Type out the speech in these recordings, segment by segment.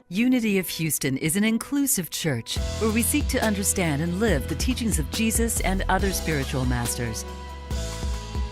Unity of Houston is an inclusive church where we seek to understand and live the teachings of Jesus and other spiritual masters.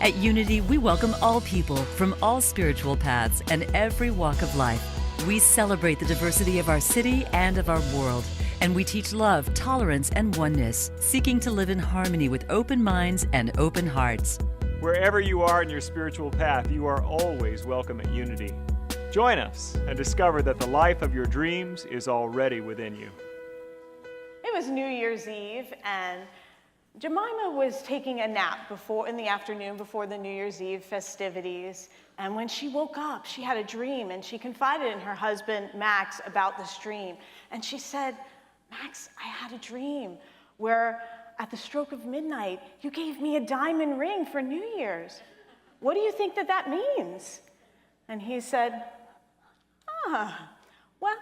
At Unity, we welcome all people from all spiritual paths and every walk of life. We celebrate the diversity of our city and of our world, and we teach love, tolerance, and oneness, seeking to live in harmony with open minds and open hearts. Wherever you are in your spiritual path, you are always welcome at Unity. Join us and discover that the life of your dreams is already within you. It was New Year's Eve, and Jemima was taking a nap in the afternoon before the New Year's Eve festivities. And when she woke up, she had a dream, and she confided in her husband, Max, about this dream. And she said, "Max, I had a dream where at the stroke of midnight, you gave me a diamond ring for New Year's. What do you think that means?" And he said, "Well,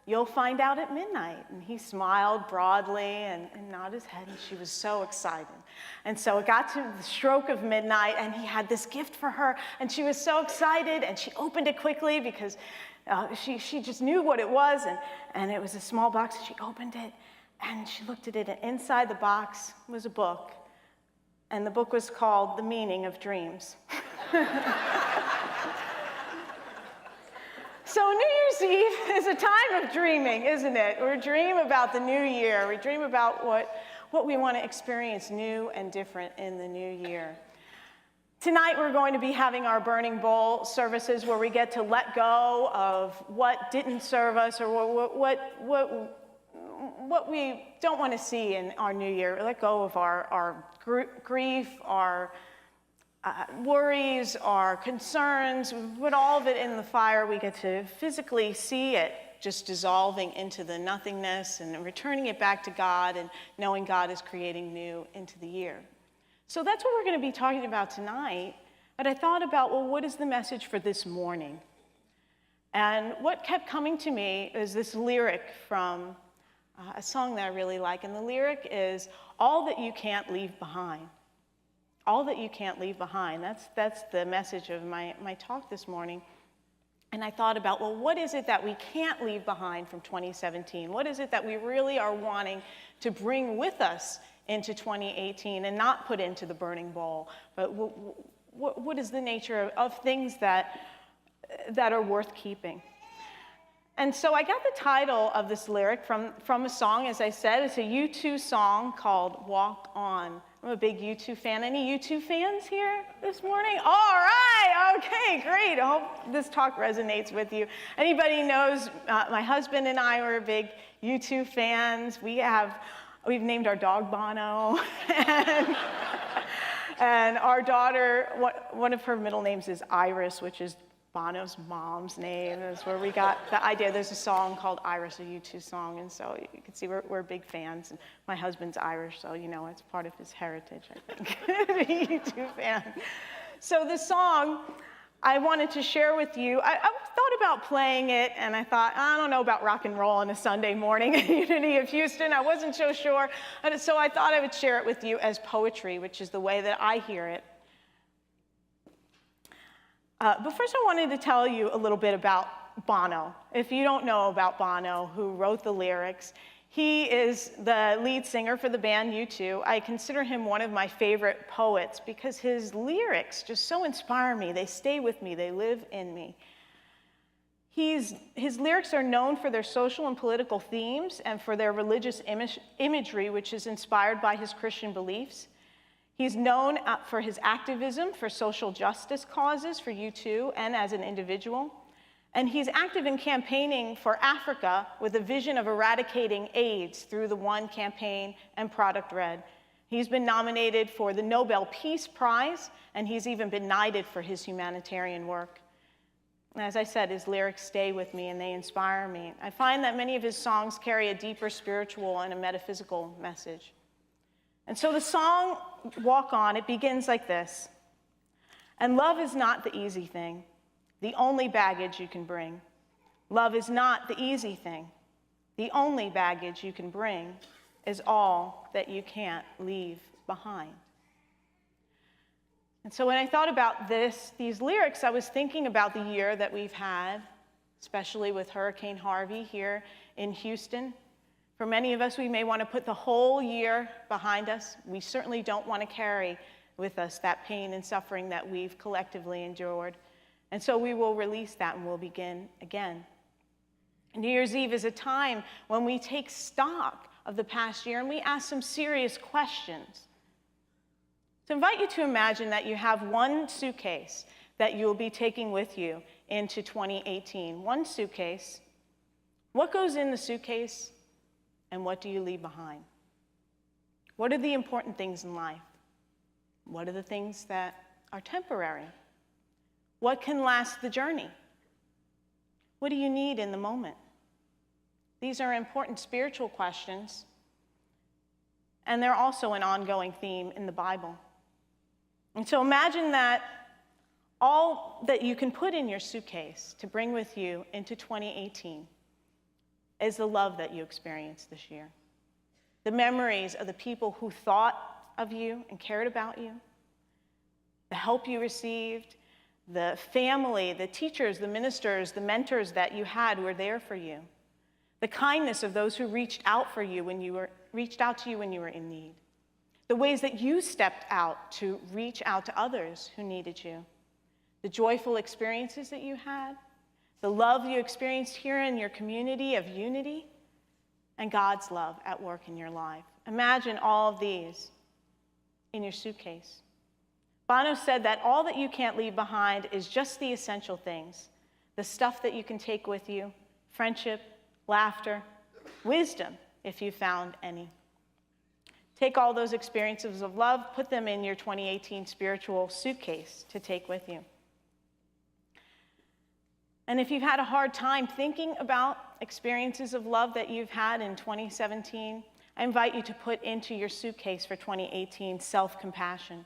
you'll find out at midnight." And he smiled broadly and nodded his head, and she was so excited. And so it got to the stroke of midnight, and he had this gift for her, and she was so excited, and she opened it quickly because she just knew what it was, and it was a small box, and she opened it, and she looked at it, and inside the box was a book, and the book was called The Meaning of Dreams. So New Year's Eve is a time of dreaming, isn't it? We dream about the new year. We dream about what we want to experience new and different in the new year. Tonight we're going to be having our Burning Bowl services where we get to let go of what didn't serve us or what we don't want to see in our new year. Let go of our grief, our worries, our concerns. We put all of it in the fire. We get to physically see it just dissolving into the nothingness and returning it back to God and knowing God is creating new into the year. So that's what we're going to be talking about tonight. But I thought about, well, what is the message for this morning? And what kept coming to me is this lyric from a song that I really like. And the lyric is, "All that you can't leave behind." All that you can't leave behind. That's the message of my talk this morning. And I thought about, well, what is it that we can't leave behind from 2017? What is it that we really are wanting to bring with us into 2018 and not put into the burning bowl? But what is the nature of things that are worth keeping? And so I got the title of this lyric from a song, as I said. It's a U2 song called Walk On. I'm a big U2 fan. Any U2 fans here this morning? All right, okay, great. I hope this talk resonates with you. Anybody knows my husband and I were big U2 fans. We've named our dog Bono. And our daughter, one of her middle names is Iris, which is Bono's mom's name. That's where we got the idea. There's a song called Iris, a U2 song, and so you can see we're big fans. And my husband's Irish, so it's part of his heritage, I think, a U2 fan. So the song I wanted to share with you, I thought about playing it, and I thought, I don't know about rock and roll on a Sunday morning at Unity of Houston. I wasn't so sure, and so I thought I would share it with you as poetry, which is the way that I hear it. But first I wanted to tell you a little bit about Bono. If you don't know about Bono, who wrote the lyrics, he is the lead singer for the band U2. I consider him one of my favorite poets because his lyrics just so inspire me. They stay with me. They live in me. His lyrics are known for their social and political themes and for their religious imagery, which is inspired by his Christian beliefs. He's known for his activism for social justice causes for U2 and as an individual. And he's active in campaigning for Africa with a vision of eradicating AIDS through the One campaign and Product Red. He's been nominated for the Nobel Peace Prize, and he's even been knighted for his humanitarian work. And as I said, his lyrics stay with me and they inspire me. I find that many of his songs carry a deeper spiritual and a metaphysical message. And so the song, Walk On, it begins like this. "And love is not the easy thing, the only baggage you can bring. Love is not the easy thing. The only baggage you can bring is all that you can't leave behind." And so when I thought about these lyrics, I was thinking about the year that we've had especially with Hurricane Harvey here in Houston. For many of us, we may want to put the whole year behind us. We certainly don't want to carry with us that pain and suffering that we've collectively endured. And so we will release that and we'll begin again. New Year's Eve is a time when we take stock of the past year and we ask some serious questions. So I invite you to imagine that you have one suitcase that you will be taking with you into 2018. One suitcase. What goes in the suitcase and what do you leave behind? What are the important things in life? What are the things that are temporary? What can last the journey? What do you need in the moment? These are important spiritual questions, and they're also an ongoing theme in the Bible. And so imagine that all that you can put in your suitcase to bring with you into 2018 is the love that you experienced this year. The memories of the people who thought of you and cared about you, the help you received, the family, the teachers, the ministers, the mentors that you had who were there for you, the kindness of those who reached out to you when you were in need, the ways that you stepped out to reach out to others who needed you, the joyful experiences that you had, the love you experienced here in your community of unity, and God's love at work in your life. Imagine all of these in your suitcase. Bono said that all that you can't leave behind is just the essential things, the stuff that you can take with you, friendship, laughter, wisdom, if you found any. Take all those experiences of love, put them in your 2018 spiritual suitcase to take with you. And if you've had a hard time thinking about experiences of love that you've had in 2017, I invite you to put into your suitcase for 2018 self-compassion,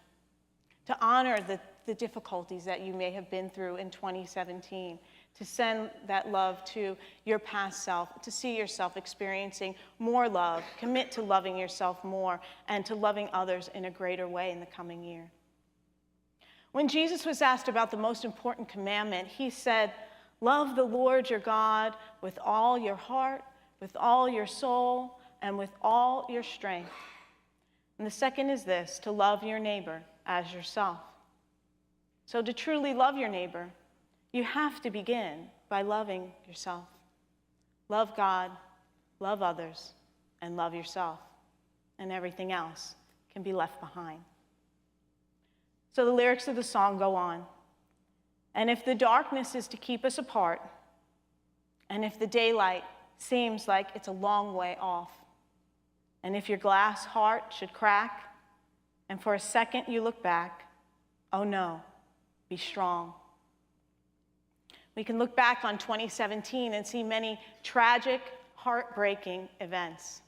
to honor the difficulties that you may have been through in 2017, to send that love to your past self, to see yourself experiencing more love, commit to loving yourself more, and to loving others in a greater way in the coming year. When Jesus was asked about the most important commandment, he said, "Love the Lord your God with all your heart, with all your soul, and with all your strength." And the second is this, to love your neighbor as yourself. So to truly love your neighbor, you have to begin by loving yourself. Love God, love others, and love yourself. And everything else can be left behind. So the lyrics of the song go on. And if the darkness is to keep us apart, and if the daylight seems like it's a long way off, and if your glass heart should crack, and for a second you look back, oh no, be strong. We can look back on 2017 and see many tragic, heartbreaking events.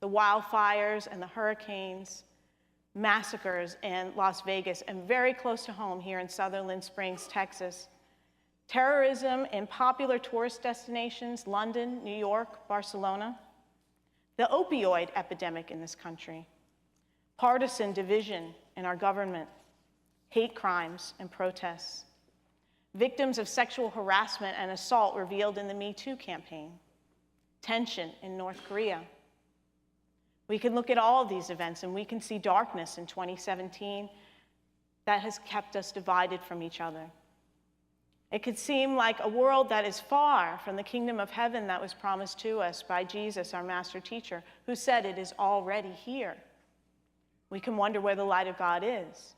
The wildfires and the hurricanes, massacres in Las Vegas, and very close to home here in Sutherland Springs, Texas. Terrorism in popular tourist destinations, London, New York, Barcelona. The opioid epidemic in this country. Partisan division in our government. Hate crimes and protests. Victims of sexual harassment and assault revealed in the Me Too campaign. Tension in North Korea. We can look at all of these events and we can see darkness in 2017 that has kept us divided from each other. It could seem like a world that is far from the kingdom of heaven that was promised to us by Jesus, our master teacher, who said it is already here. We can wonder where the light of God is.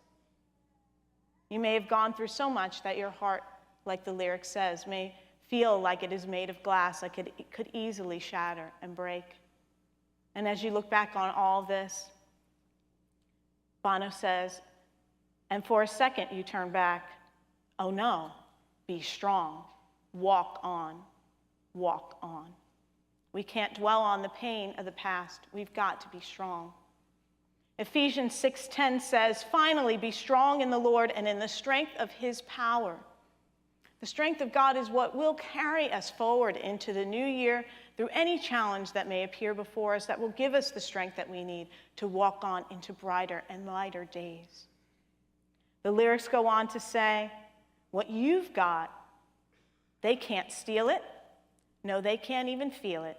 You may have gone through so much that your heart, like the lyric says, may feel like it is made of glass, like it could easily shatter and break. And as you look back on all this, Bono says, and for a second you turn back, oh no, be strong, walk on, walk on. We can't dwell on the pain of the past. We've got to be strong. Ephesians 6:10 says, finally, be strong in the Lord and in the strength of his power. The strength of God is what will carry us forward into the new year through any challenge that may appear before us, that will give us the strength that we need to walk on into brighter and lighter days. The lyrics go on to say, what you've got They can't steal it. No, they can't even feel it.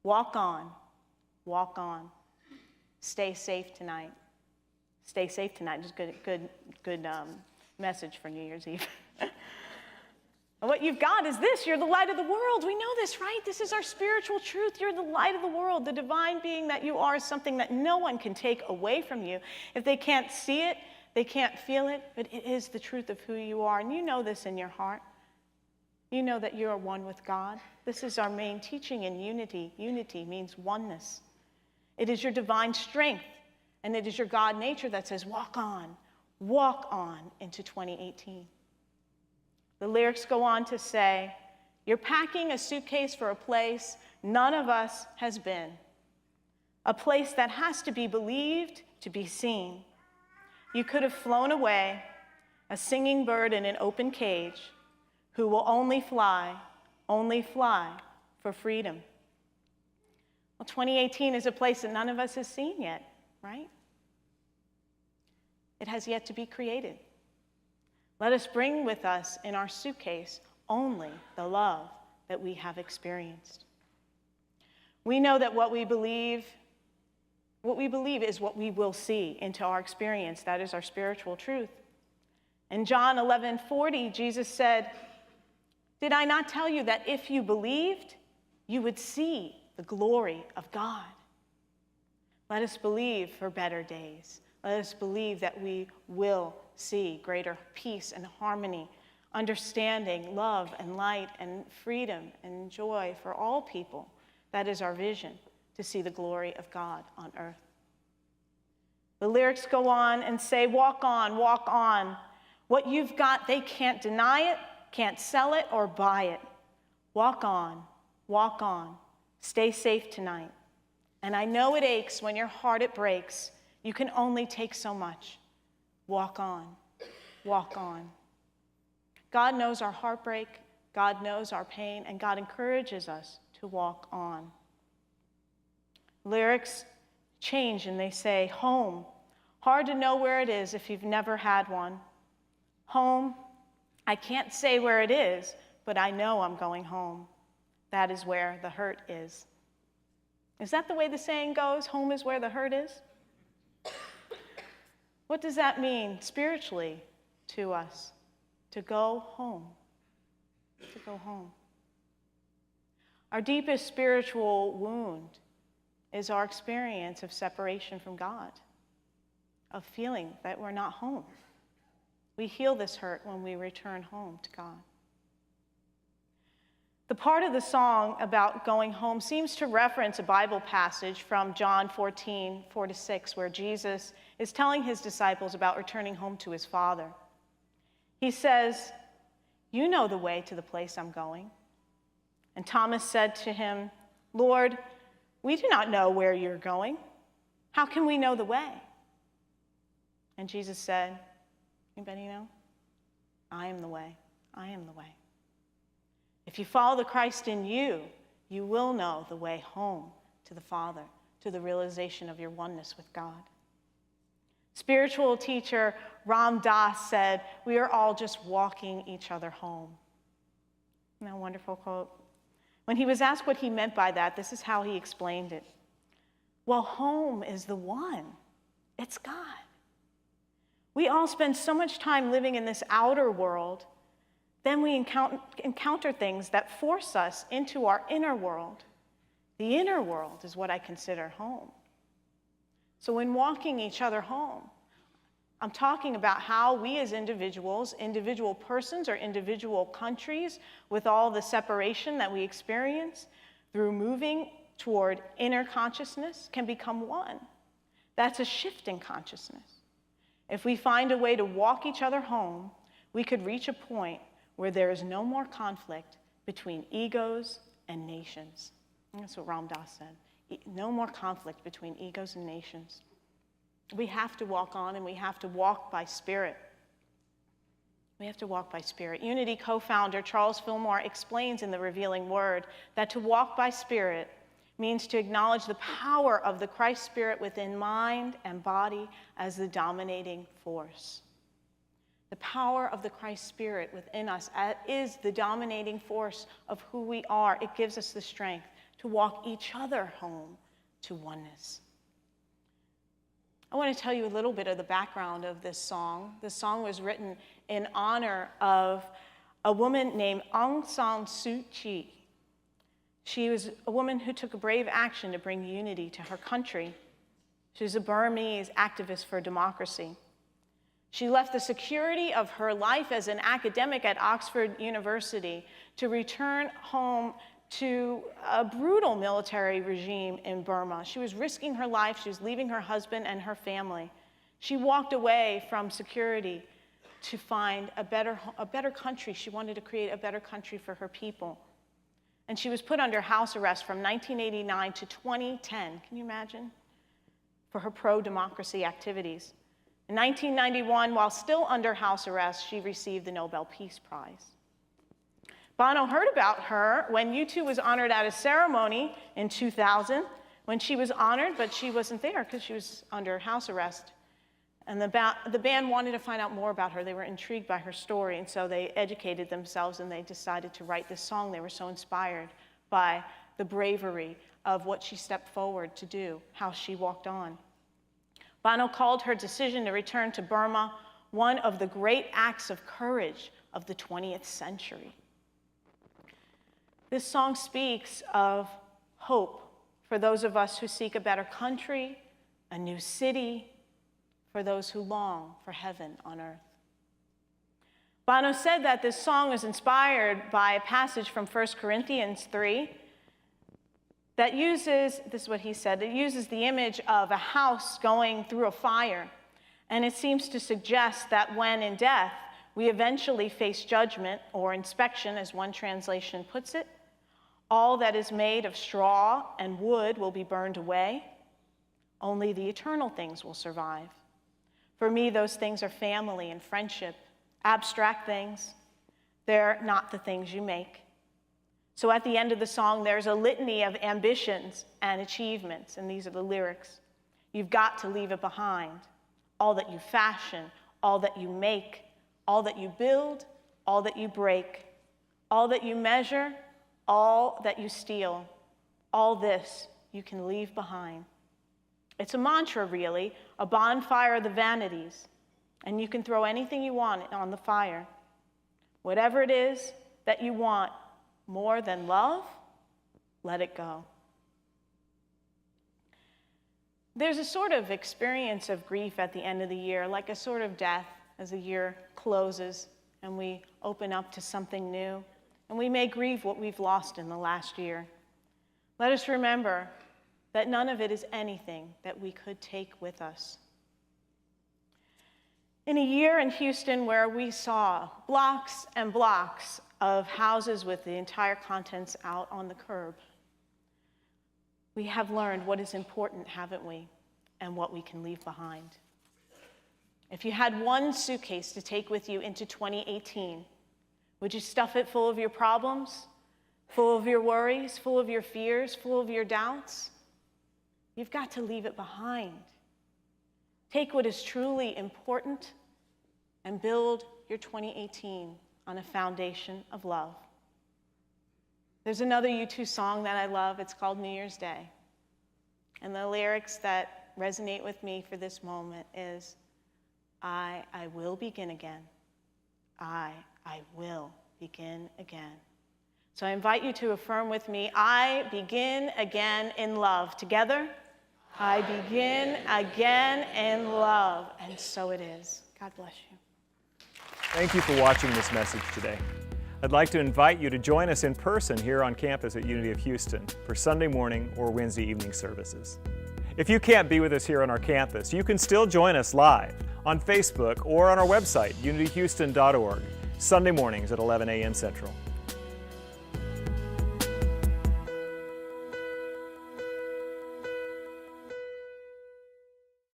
Walk on. Walk on. Stay safe tonight. Stay safe tonight. Just good message for New Year's Eve. And what you've got is this. You're the light of the world. We know this, right? This is our spiritual truth. You're the light of the world. The divine being that you are is something that no one can take away from you. If they can't see it, they can't feel it, but it is the truth of who you are. And you know this in your heart. You know that you are one with God. This is our main teaching in unity. Unity means oneness. It is your divine strength, and it is your God nature that says, walk on into 2018. The lyrics go on to say, you're packing a suitcase for a place none of us has been, a place that has to be believed to be seen. You could have flown away, a singing bird in an open cage, who will only fly for freedom. Well, 2018 is a place that none of us has seen yet, right? It has yet to be created. Let us bring with us in our suitcase only the love that we have experienced. We know that what we believe is what we will see into our experience. That is our spiritual truth. In John 11:40, Jesus said, did I not tell you that if you believed, you would see the glory of God? Let us believe for better days. Let us believe that we will see greater peace and harmony, understanding, love and light and freedom and joy for all people. That is our vision, to see the glory of God on earth. The lyrics go on and say, walk on, walk on. What you've got, they can't deny it, can't sell it or buy it. Walk on, walk on. Stay safe tonight. And I know it aches when your heart it breaks. You can only take so much. Walk on, walk on. God knows our heartbreak, God knows our pain, and God encourages us to walk on. Lyrics change and they say, home. Hard to know where it is if you've never had one. Home, I can't say where it is, but I know I'm going home. That is where the hurt is. Is that the way the saying goes? Home is where the hurt is? What does that mean spiritually to us? To go home. To go home. Our deepest spiritual wound is our experience of separation from God, of feeling that we're not home. We heal this hurt when we return home to God. The part of the song about going home seems to reference a Bible passage from John 14:4-6, where Jesus is telling his disciples about returning home to his Father. He says, you know the way to the place I'm going. And Thomas said to him, Lord, we do not know where you're going. How can we know the way? And Jesus said, anybody know? I am the way. I am the way. If you follow the Christ in you, you will know the way home to the Father, to the realization of your oneness with God. Spiritual teacher Ram Dass said, we are all just walking each other home. Isn't that a wonderful quote? When he was asked what he meant by that, this is how he explained it. Well, home is the one. It's God. We all spend so much time living in this outer world, then we encounter things that force us into our inner world. The inner world is what I consider home. So when walking each other home, I'm talking about how we as individuals, individual persons or individual countries, with all the separation that we experience, through moving toward inner consciousness, can become one. That's a shift in consciousness. If we find a way to walk each other home, we could reach a point where there is no more conflict between egos and nations. And that's what Ram Dass said. No more conflict between egos and nations. We have to walk on, and we have to walk by spirit. We have to walk by spirit. Unity co-founder Charles Fillmore explains in The Revealing Word that to walk by spirit means to acknowledge the power of the Christ Spirit within mind and body as the dominating force. The The power of the Christ Spirit within us is the dominating force of who we are. It gives us the strength to walk each other home to oneness. I want to tell you a little bit of the background of this song. This song was written in honor of a woman named Aung San Suu Kyi. She was a woman who took a brave action to bring unity to her country. She was a Burmese activist for democracy. She left the security of her life as an academic at Oxford University to return home to a brutal military regime in Burma. She was risking her life. She was leaving her husband and her family. She walked away from security to find a better country. She wanted to create a better country for her people. And she was put under house arrest from 1989 to 2010. Can you imagine? For her pro-democracy activities. In 1991, while still under house arrest, she received the Nobel Peace Prize. Bono heard about her when U2 was honored at a ceremony in 2000, when she was honored, but she wasn't there because she was under house arrest. And the band wanted to find out more about her. They were intrigued by her story, and so they educated themselves, and they decided to write this song. They were so inspired by the bravery of what she stepped forward to do, how she walked on. Bono called her decision to return to Burma one of the great acts of courage of the 20th century. This song speaks of hope for those of us who seek a better country, a new city, for those who long for heaven on earth. Bono said that this song was inspired by a passage from 1 Corinthians 3 that uses, this is what he said, it uses the image of a house going through a fire. And it seems to suggest that when in death, we eventually face judgment or inspection, as one translation puts it. All that is made of straw and wood will be burned away. Only the eternal things will survive. For me, those things are family and friendship, abstract things. They're not the things you make. So at the end of the song, there's a litany of ambitions and achievements, and these are the lyrics. You've got to leave it behind. All that you fashion, all that you make, all that you build, all that you break, all that you measure, all that you steal, all this you can leave behind. It's a mantra, really, a bonfire of the vanities, and you can throw anything you want on the fire. Whatever it is that you want more than love, let it go. There's a sort of experience of grief at the end of the year, like a sort of death as the year closes and we open up to something new. And we may grieve what we've lost in the last year. Let us remember that none of it is anything that we could take with us. In a year in Houston where we saw blocks and blocks of houses with the entire contents out on the curb, we have learned what is important, haven't we, and what we can leave behind. If you had one suitcase to take with you into 2018, would you stuff it full of your problems, full of your worries, full of your fears, full of your doubts? You've got to leave it behind. Take what is truly important and build your 2018 on a foundation of love. There's another U2 song that I love. It's called New Year's Day. And the lyrics that resonate with me for this moment is, I will begin again. I will begin again. So I invite you to affirm with me, I begin again in love. Together, I begin again in love. And so it is. God bless you. Thank you for watching this message today. I'd like to invite you to join us in person here on campus at Unity of Houston for Sunday morning or Wednesday evening services. If you can't be with us here on our campus, you can still join us live on Facebook or on our website, unityhouston.org, Sunday mornings at 11 a.m. Central.